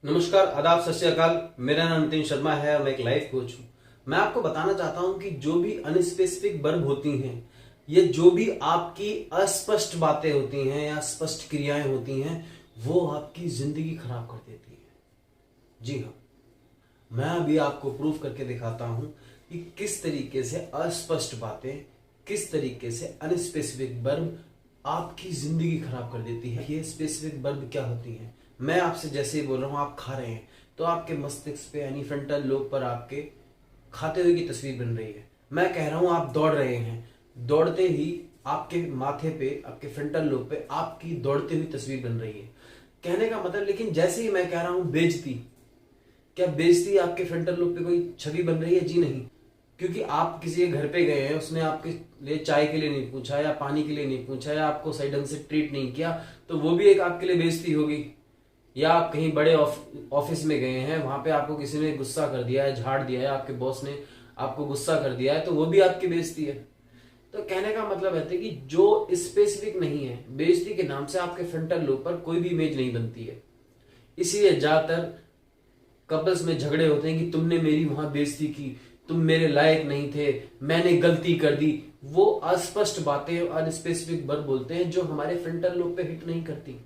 नमस्कार, आदाब, सत श्री अकाल। मेरा नाम नितिन शर्मा है और मैं एक लाइफ कोच हूं। मैं आपको बताना चाहता हूं कि जो भी अनस्पेसिफिक वर्ब होती हैं, ये जो भी आपकी अस्पष्ट बातें होती हैं या स्पष्ट क्रियाएं होती हैं, वो आपकी जिंदगी खराब कर देती है। जी हाँ, मैं अभी आपको प्रूफ करके दिखाता हूं कि किस तरीके से अस्पष्ट बातें, किस तरीके से अनस्पेसिफिक वर्ब आपकी जिंदगी खराब कर देती है। ये स्पेसिफिक वर्ब क्या होती है? मैं आपसे जैसे ही बोल रहा हूं, आप खा रहे हैं तो आपके मस्तिष्क पे यानी फ्रंटल लोब पर आपके खाते हुए की तस्वीर बन रही है। मैं कह रहा हूं आप दौड़ रहे हैं, दौड़ते ही आपके माथे पे, आपके फ्रंटल लोब पे आपकी दौड़ती हुई तस्वीर बन रही है। कहने का मतलब, लेकिन जैसे ही मैं कह रहा हूं बेइज्जती, क्या बेइज्जती आपके फ्रंटल लोब पे कोई छवि बन रही है? जी नहीं, क्योंकि आप किसी के घर पे गए हैं, उसने आपके लिए चाय के लिए नहीं पूछा या पानी के लिए नहीं पूछा या आपको सही ढंग से ट्रीट नहीं किया, तो वो भी एक आपके लिए बेइज्जती होगी। या आप कहीं बड़े ऑफिस में गए हैं, वहां पे आपको किसी ने गुस्सा कर दिया है, झाड़ दिया है, आपके बॉस ने आपको गुस्सा कर दिया है, तो वो भी आपकी बेइज्जती है। तो कहने का मतलब है कि जो स्पेसिफिक नहीं है, बेइज्जती के नाम से आपके फ्रंटल लोब पर कोई भी इमेज नहीं बनती है। इसीलिए ज्यादातर कपल्स में झगड़े होते हैं कि तुमने मेरी वहां बेइज्जती की, तुम मेरे लायक नहीं थे, मैंने गलती कर दी। वो अस्पष्ट बातें, अनस्पेसिफिक वर्ब बोलते हैं जो हमारे फ्रंटल लोब पे हिट नहीं करती।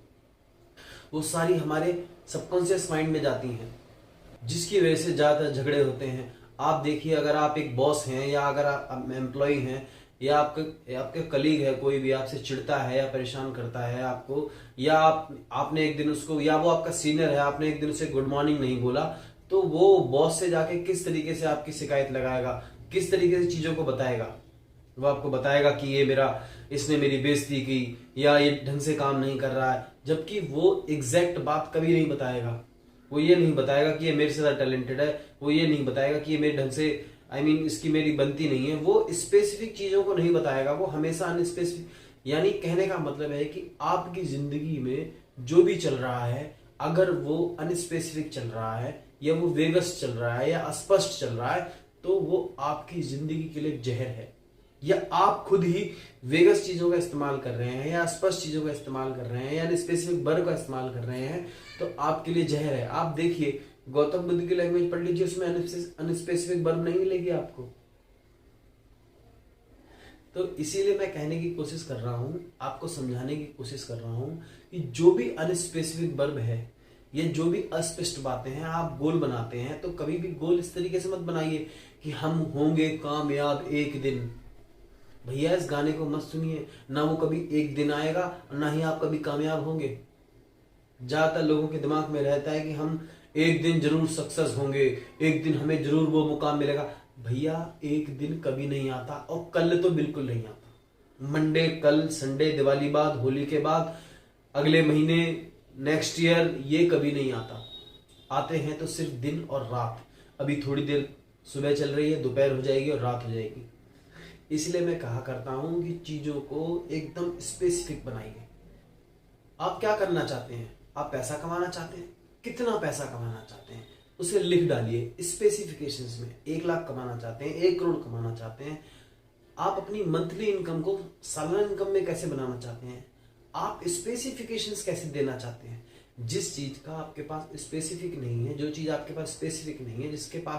वो सारी हमारे सबकॉन्शियस माइंड में जाती हैं, जिसकी वजह से ज्यादातर झगड़े होते हैं। आप देखिए, अगर आप एक बॉस हैं या अगर आप एम्प्लॉय हैं या आपके कलीग है, कोई भी आपसे चिढ़ता है या परेशान करता है आपको, या आपने एक दिन उसको, या वो आपका सीनियर है, आपने एक दिन उसे गुड मॉर्निंग नहीं बोला, तो वो बॉस से जाके किस तरीके से आपकी शिकायत लगाएगा, किस तरीके से चीजों को बताएगा। वो आपको बताएगा कि इसने मेरी बेइज्जती की या ये ढंग से काम नहीं कर रहा है, जबकि वो एग्जैक्ट बात कभी नहीं बताएगा। वो ये नहीं बताएगा कि ये मेरे से ज्यादा टैलेंटेड है, वो ये नहीं बताएगा कि ये मेरे ढंग से इसकी मेरी बनती नहीं है। वो स्पेसिफिक चीजों को नहीं बताएगा, वो हमेशा अनस्पेसिफिक। यानी कहने का मतलब है कि आपकी जिंदगी में जो भी चल रहा है, अगर वो अनस्पेसिफिक चल रहा है या वो वेगस चल रहा है या अस्पष्ट चल रहा है, तो वो आपकी जिंदगी के लिए जहर है। या आप खुद ही वेगस चीजों का इस्तेमाल कर रहे हैं या स्पष्ट चीजों का इस्तेमाल कर रहे हैं या स्पेसिफिक वर्ब का इस्तेमाल कर रहे हैं, तो आपके लिए जहर है। आप देखिए, गौतम बुद्ध की लैंग्वेज पढ़ लीजिए, उसमें अनस्पेसिफिक वर्ब नहीं मिलेगी आपको। तो इसीलिए मैं कहने की कोशिश कर रहा हूं, आपको समझाने की कोशिश कर रहा हूं कि जो भी अनस्पेसिफिक वर्ब है, ये जो भी अस्पष्ट बातें हैं, आप गोल बनाते हैं, तो कभी भी गोल इस तरीके से मत बनाइए कि हम होंगे कामयाब एक दिन। भैया, इस गाने को मत सुनिए, ना वो कभी एक दिन आएगा और ना ही आप कभी कामयाब होंगे। ज्यादातर लोगों के दिमाग में रहता है कि हम एक दिन जरूर सक्सेस होंगे, एक दिन हमें जरूर वो मुकाम मिलेगा। भैया, एक दिन कभी नहीं आता और कल तो बिल्कुल नहीं आता। मंडे, कल, संडे, दिवाली बाद, होली के बाद, अगले महीने, नेक्स्ट ईयर, ये कभी नहीं आता। आते हैं तो सिर्फ दिन और रात। अभी थोड़ी देर सुबह चल रही है, दोपहर हो जाएगी और रात हो जाएगी। इसलिए मैं कहा करता हूं कि चीजों को एकदम स्पेसिफिक बनाइए। आप क्या करना चाहते हैं? आप पैसा कमाना चाहते हैं? कितना पैसा कमाना चाहते हैं उसे लिख डालिए स्पेसिफिकेशंस में। 1 लाख कमाना चाहते हैं, 1 करोड़ कमाना चाहते हैं? आप अपनी मंथली इनकम को सालाना इनकम में कैसे बनाना चाहते हैं? आप स्पेसिफिकेशंस कैसे देना चाहते हैं? जिस चीज का आपके पास स्पेसिफिक नहीं है, जो चीज आपके पास स्पेसिफिक नहीं है,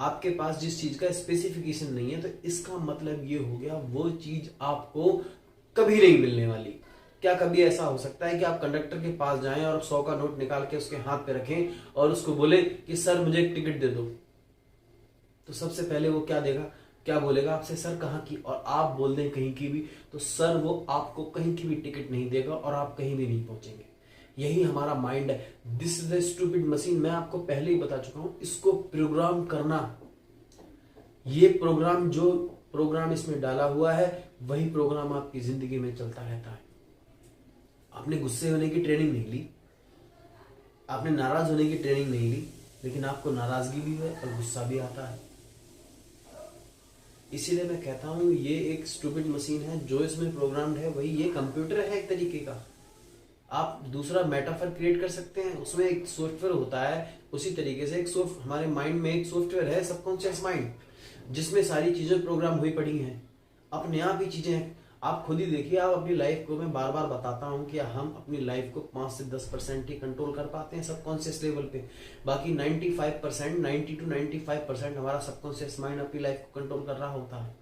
आपके पास जिस चीज का स्पेसिफिकेशन नहीं है, तो इसका मतलब ये हो गया वो चीज आपको कभी नहीं मिलने वाली। क्या कभी ऐसा हो सकता है कि आप कंडक्टर के पास जाएं और 100 का नोट निकाल के उसके हाथ पे रखें और उसको बोले कि सर मुझे एक टिकट दे दो? तो सबसे पहले वो क्या बोलेगा आपसे? सर कहाँ की? और आप बोल दें कहीं की भी, तो सर वो आपको कहीं की भी टिकट नहीं देगा और आप कहीं भी नहीं पहुंचेंगे। यही हमारा माइंड है। This is the stupid machine. मैं आपको पहले ही बता चुका हूं, इसको प्रोग्राम करना। ये जो प्रोग्राम इसमें डाला हुआ है, वही प्रोग्राम आपकी जिंदगी में चलता रहता है। आपने गुस्से होने की ट्रेनिंग नहीं ली, आपने नाराज होने की ट्रेनिंग नहीं ली, लेकिन आपको नाराजगी भी है और गुस्सा भी आता है। इसीलिए मैं कहता हूं ये एक स्टूपिड मशीन है। जो इसमें प्रोग्राम्ड है वही, ये कंप्यूटर है एक तरीके का। आप दूसरा मेटाफर क्रिएट कर सकते हैं, उसमें एक सॉफ्टवेयर होता है। उसी तरीके से हमारे माइंड में एक सॉफ्टवेयर है, सबकॉन्शियस माइंड, जिसमें सारी चीजें प्रोग्राम हुई पड़ी हैं। अपने आप ही चीजें आप खुद ही देखिए, आप अपनी लाइफ को, मैं बार बार बताता हूं कि हम अपनी लाइफ को 5 से 10% ही कंट्रोल कर पाते हैं सबकॉन्शियस लेवल पे। बाकी 95%, 90 to 95% हमारा सबकॉन्शियस माइंड अपनी लाइफ को कंट्रोल कर रहा होता है।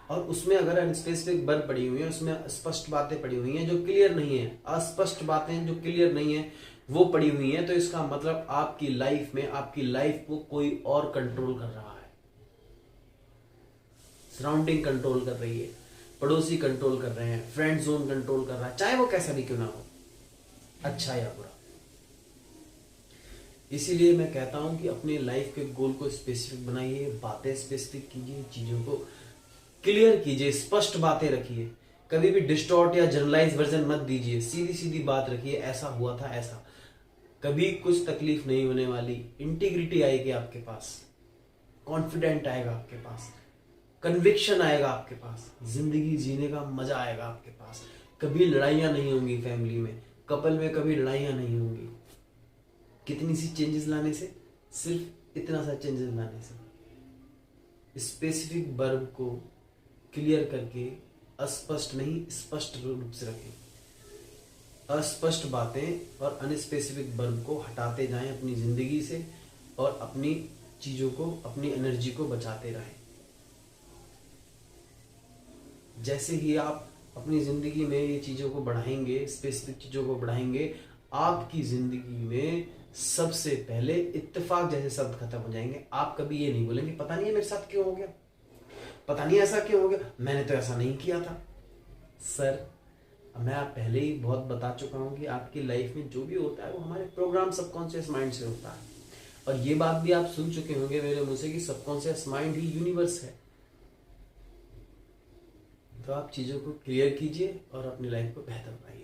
और उसमें अगर अनस्पेसिफिक वर्ब पड़ी हुई है, उसमें स्पष्ट बातें पड़ी हुई हैं जो क्लियर नहीं है, अस्पष्ट बातें जो क्लियर नहीं है वो पड़ी हुई हैं, तो इसका मतलब आपकी लाइफ में, आपकी लाइफ को कोई और कंट्रोल कर रहा है। सराउंडिंग कंट्रोल कर रही है, पड़ोसी कंट्रोल कर रहे हैं, फ्रेंड जोन कंट्रोल कर रहा है, चाहे वो कैसा भी क्यों ना हो, अच्छा या बुरा। इसीलिए मैं कहता हूं कि अपने लाइफ के गोल को स्पेसिफिक बनाइए, बातें स्पेसिफिक कीजिए, चीजों को क्लियर कीजिए, स्पष्ट बातें रखिए। कभी भी डिस्टॉर्ट या जनरलाइज वर्जन मत दीजिए, सीधी सीधी बात रखिए, ऐसा हुआ था ऐसा। कभी कुछ तकलीफ नहीं होने वाली, इंटीग्रिटी आएगी आपके पास, कॉन्फिडेंट आएगा आपके पास, कन्विक्शन आएगा आपके पास, जिंदगी जीने का मजा आएगा आपके पास। कभी लड़ाइयां नहीं होंगी फैमिली में, कपल में कभी लड़ाइयां नहीं होंगी। कितनी सी चेंजेस लाने से, सिर्फ इतना सा चेंजेस लाने से। स्पेसिफिक वर्ब को क्लियर करके अस्पष्ट नहीं स्पष्ट रूप से रखें। अस्पष्ट बातें और अनस्पेसिफिक वर्ब को हटाते जाएं अपनी जिंदगी से, और अपनी चीजों को, अपनी एनर्जी को बचाते रहें। जैसे ही आप अपनी जिंदगी में ये चीजों को बढ़ाएंगे, स्पेसिफिक चीजों को बढ़ाएंगे, आपकी जिंदगी में सबसे पहले इत्तेफाक जैसे शब्द खत्म हो जाएंगे। आप कभी ये नहीं बोलेंगे पता नहीं है मेरे साथ क्यों हो गया, पता नहीं ऐसा क्यों हो गया, मैंने तो ऐसा नहीं किया था। सर, मैं आप पहले ही बहुत बता चुका हूं कि आपकी लाइफ में जो भी होता है वो हमारे प्रोग्राम सबकॉन्शियस माइंड से होता है। और ये बात भी आप सुन चुके होंगे मेरे मुंह से कि सबकॉन्शियस माइंड ही यूनिवर्स है। तो आप चीजों को क्लियर कीजिए और अपनी लाइफ को बेहतर बनाइए।